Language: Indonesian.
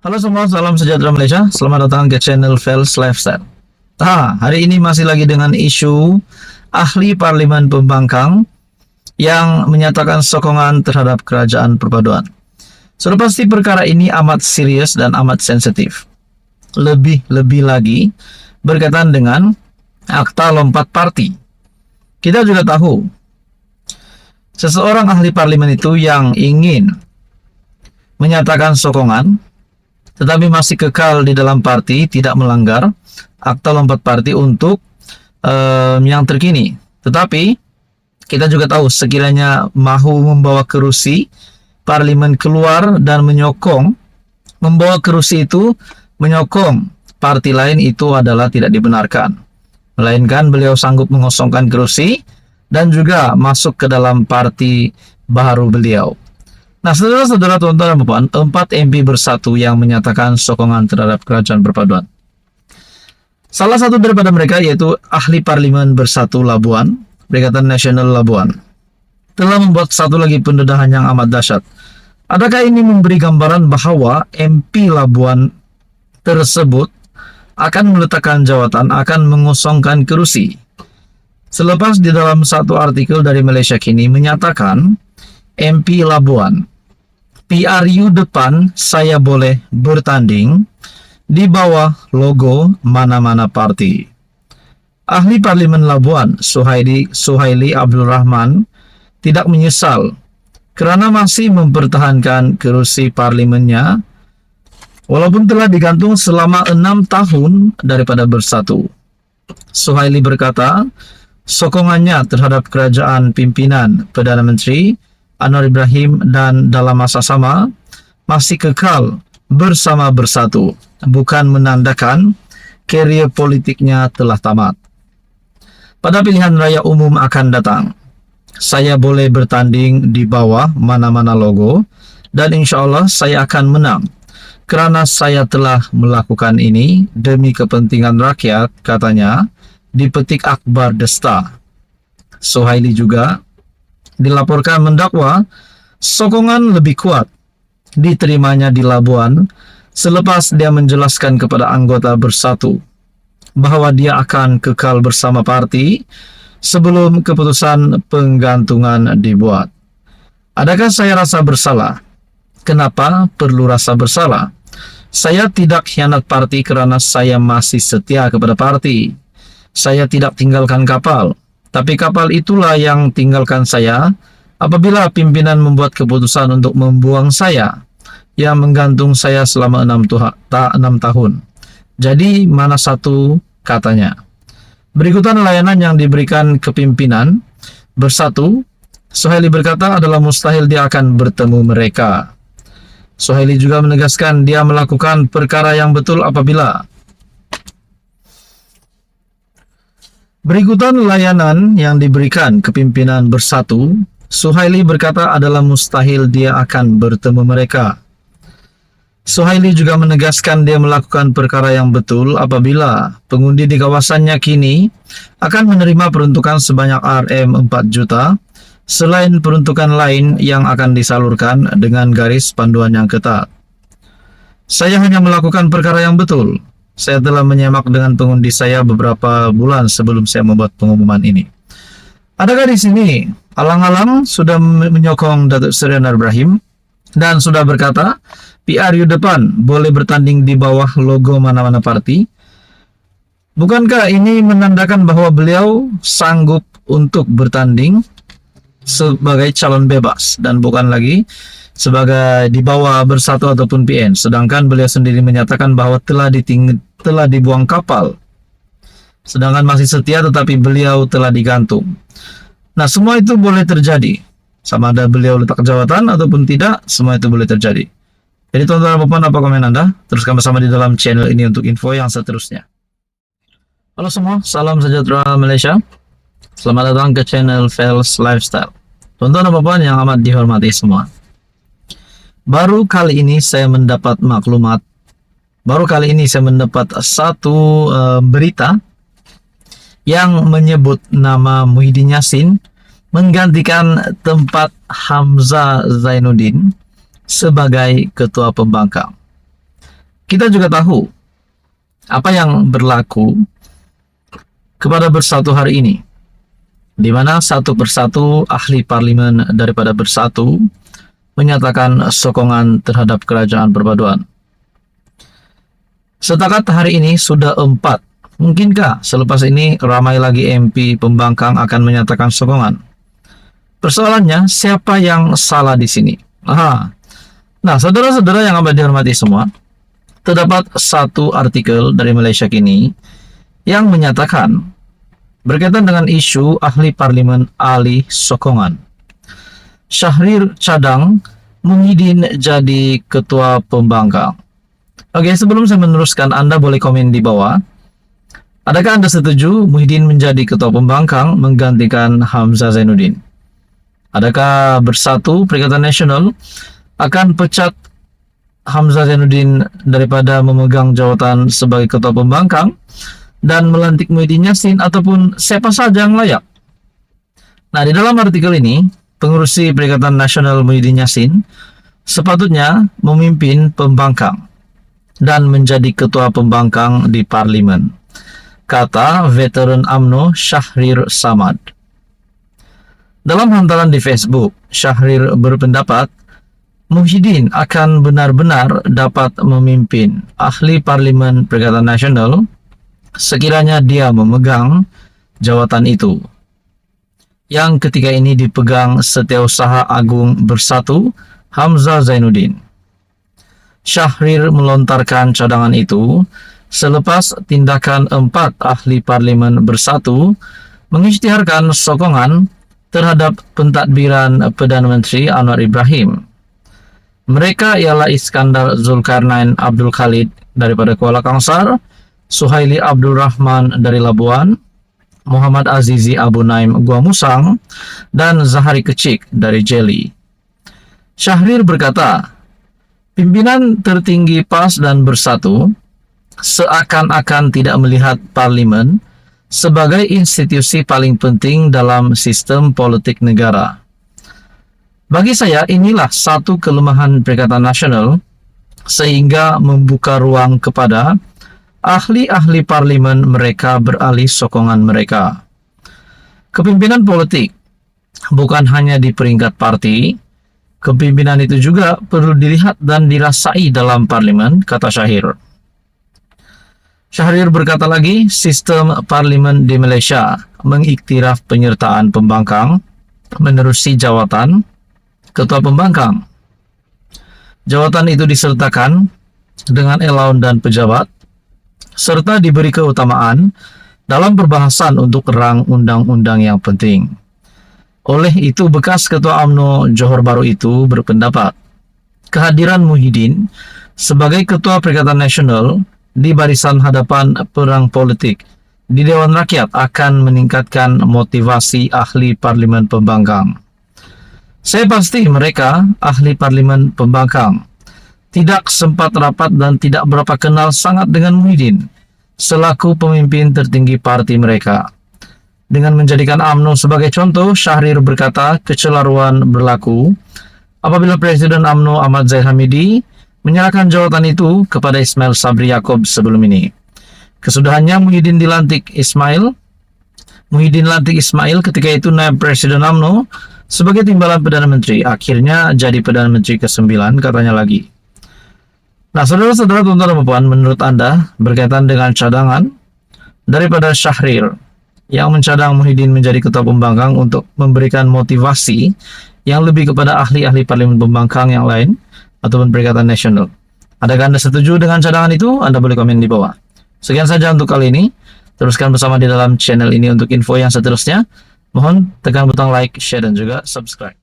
Halo semua, salam sejahtera Malaysia. Selamat datang ke channel Fels Lifestyle. Hari ini masih lagi dengan isu ahli Parlimen Pembangkang yang menyatakan sokongan terhadap kerajaan perpaduan. Sudah pasti perkara ini amat serius dan amat sensitif. Lebih-lebih lagi berkaitan dengan akta lompat parti. Kita juga tahu seseorang ahli parlimen itu yang ingin menyatakan sokongan tetapi masih kekal di dalam parti, tidak melanggar akta lompat parti untuk yang terkini. Tetapi kita juga tahu sekiranya mahu membawa kerusi parlimen keluar dan membawa kerusi itu menyokong parti lain, itu adalah tidak dibenarkan. Melainkan beliau sanggup mengosongkan kerusi dan juga masuk ke dalam parti baru beliau. Nah, saudara-saudara, tuan-tuan dan puan, 4 MP bersatu yang menyatakan sokongan terhadap kerajaan perpaduan. Salah satu daripada mereka yaitu ahli Parlimen Bersatu Labuan, Perikatan Nasional Labuan, telah membuat satu lagi pendedahan yang amat dahsyat. Adakah ini memberi gambaran bahwa MP Labuan tersebut akan meletakkan jawatan, akan mengosongkan kerusi? Selepas di dalam satu artikel dari Malaysia Kini menyatakan MP Labuan, PRU depan saya boleh bertanding di bawah logo mana-mana parti. Ahli Parlimen Labuan, Suhaili Abdul Rahman, tidak menyesal kerana masih mempertahankan kerusi parlimennya walaupun telah digantung selama 6 tahun daripada Bersatu. Suhaili berkata, sokongannya terhadap kerajaan pimpinan Perdana Menteri Anwar Ibrahim dan dalam masa sama masih kekal bersama Bersatu, bukan menandakan karier politiknya telah tamat. Pada pilihan raya umum akan datang, saya boleh bertanding di bawah mana-mana logo dan insya Allah saya akan menang kerana saya telah melakukan ini demi kepentingan rakyat, katanya, dipetik Akhbar Desta. Suhaili juga dilaporkan mendakwa sokongan lebih kuat diterimanya di Labuan selepas dia menjelaskan kepada anggota Bersatu bahwa dia akan kekal bersama parti sebelum keputusan penggantungan dibuat. Adakah saya rasa bersalah? Kenapa perlu rasa bersalah? Saya tidak khianat parti kerana saya masih setia kepada parti. Saya tidak tinggalkan kapal. Tapi kapal itulah yang tinggalkan saya apabila pimpinan membuat keputusan untuk membuang saya, yang menggantung saya selama 6 tahun. Jadi mana satu, katanya. Berikutan layanan yang diberikan kepimpinan Bersatu, Suhaili berkata adalah mustahil dia akan bertemu mereka. Suhaili juga menegaskan dia melakukan perkara yang betul apabila berikutan layanan yang diberikan kepimpinan Bersatu, Suhaili berkata adalah mustahil dia akan bertemu mereka. Suhaili juga menegaskan dia melakukan perkara yang betul apabila pengundi di kawasannya kini akan menerima peruntukan sebanyak RM 4 juta selain peruntukan lain yang akan disalurkan dengan garis panduan yang ketat. Saya hanya melakukan perkara yang betul. Saya telah menyemak dengan pengundi saya beberapa bulan sebelum saya membuat pengumuman ini. Adakah di sini alang-alang sudah menyokong Datuk Seri Anwar Ibrahim dan sudah berkata PRU depan boleh bertanding di bawah logo mana-mana parti? Bukankah ini menandakan bahwa beliau sanggup untuk bertanding sebagai calon bebas dan bukan lagi sebagai di bawah Bersatu ataupun PN, sedangkan beliau sendiri menyatakan bahwa telah dibuang kapal, sedangkan masih setia tetapi beliau telah digantung. Nah, semua itu boleh terjadi, sama ada beliau letak jawatan ataupun tidak, semua itu boleh terjadi. Jadi tuan-tuan dan puan, apa komen Anda? Teruskan bersama di dalam channel ini untuk info yang seterusnya. Halo semua, salam sejahtera Malaysia. Selamat datang ke channel Fels Lifestyle. Tuan-tuan dan puan yang amat dihormati semua, baru kali ini saya mendapat satu berita yang menyebut nama Muhyiddin Yassin menggantikan tempat Hamzah Zainuddin sebagai Ketua Pembangkang. kita juga tahu apa yang berlaku kepada Bersatu hari ini, di mana satu persatu ahli parlimen daripada Bersatu menyatakan sokongan terhadap kerajaan perpaduan. Setakat hari ini sudah 4. Mungkinkah selepas ini ramai lagi MP pembangkang akan menyatakan sokongan? Persoalannya, siapa yang salah di sini? Nah, saudara-saudara yang amat dihormati semua, terdapat satu artikel dari Malaysia Kini yang menyatakan berkaitan dengan isu ahli parlimen alih sokongan. Syahrir cadang Muhyiddin jadi ketua pembangkang. Oke, sebelum saya meneruskan, Anda boleh komen di bawah. Adakah Anda setuju Muhyiddin menjadi ketua pembangkang menggantikan Hamzah Zainuddin? Adakah Bersatu Perikatan Nasional akan pecat Hamzah Zainuddin daripada memegang jawatan sebagai ketua pembangkang dan melantik Muhyiddin Yassin ataupun siapa saja yang layak? Nah, di dalam artikel ini, pengurusi Perikatan Nasional Muhyiddin Yassin sepatutnya memimpin pembangkang dan menjadi ketua pembangkang di parlimen, kata veteran UMNO Syahrir Samad. Dalam hantaran di Facebook, Syahrir berpendapat Muhyiddin akan benar-benar dapat memimpin ahli parlimen Perikatan Nasional sekiranya dia memegang jawatan itu, yang ketika ini dipegang Setiausaha Agung Bersatu Hamzah Zainuddin. Syahrir melontarkan cadangan itu selepas tindakan 4 ahli parlimen Bersatu mengisytiharkan sokongan terhadap pentadbiran Perdana Menteri Anwar Ibrahim. Mereka ialah Iskandar Zulkarnain Abdul Khalid daripada Kuala Kangsar, Suhaili Abdul Rahman dari Labuan, Muhammad Azizi Abu Naim Gua Musang, dan Zahari Kecik dari Jeli. Syahrir berkata, pimpinan tertinggi PAS dan Bersatu seakan-akan tidak melihat parlimen sebagai institusi paling penting dalam sistem politik negara. Bagi saya, inilah satu kelemahan Perikatan Nasional sehingga membuka ruang kepada ahli-ahli parlimen mereka beralih sokongan mereka. Kepimpinan politik bukan hanya di peringkat parti, kepimpinan itu juga perlu dilihat dan dirasai dalam parlimen, kata Syahrir. Syahrir berkata lagi, sistem parlimen di Malaysia mengiktiraf penyertaan pembangkang menerusi jawatan ketua pembangkang. Jawatan itu disertakan dengan elaun dan pejabat, serta diberi keutamaan dalam perbahasan untuk rang undang-undang yang penting. Oleh itu, bekas Ketua UMNO Johor Bahru itu berpendapat, kehadiran Muhyiddin sebagai Ketua Perikatan Nasional di barisan hadapan perang politik di Dewan Rakyat akan meningkatkan motivasi ahli parlimen pembangkang. Saya pasti mereka, ahli parlimen pembangkang, tidak sempat rapat dan tidak berapa kenal sangat dengan Muhyiddin selaku pemimpin tertinggi parti mereka. Dengan menjadikan UMNO sebagai contoh, Syahrir berkata kecelaruan berlaku apabila Presiden UMNO Ahmad Zahid Hamidi menyerahkan jawatan itu kepada Ismail Sabri Yaakob sebelum ini. Kesudahannya Muhyiddin lantik Ismail ketika itu naib Presiden UMNO sebagai timbalan Perdana Menteri. Akhirnya jadi Perdana Menteri ke-9 katanya lagi. Nah, saudara-saudara, tuan-tuan dan puan, menurut Anda berkaitan dengan cadangan daripada Syahrir yang mencadang Muhyiddin menjadi ketua pembangkang untuk memberikan motivasi yang lebih kepada ahli-ahli parlimen pembangkang yang lain ataupun Perikatan Nasional. Adakah Anda setuju dengan cadangan itu? Anda boleh komen di bawah. Sekian saja untuk kali ini. Teruskan bersama di dalam channel ini untuk info yang seterusnya. Mohon tekan butang like, share, dan juga subscribe.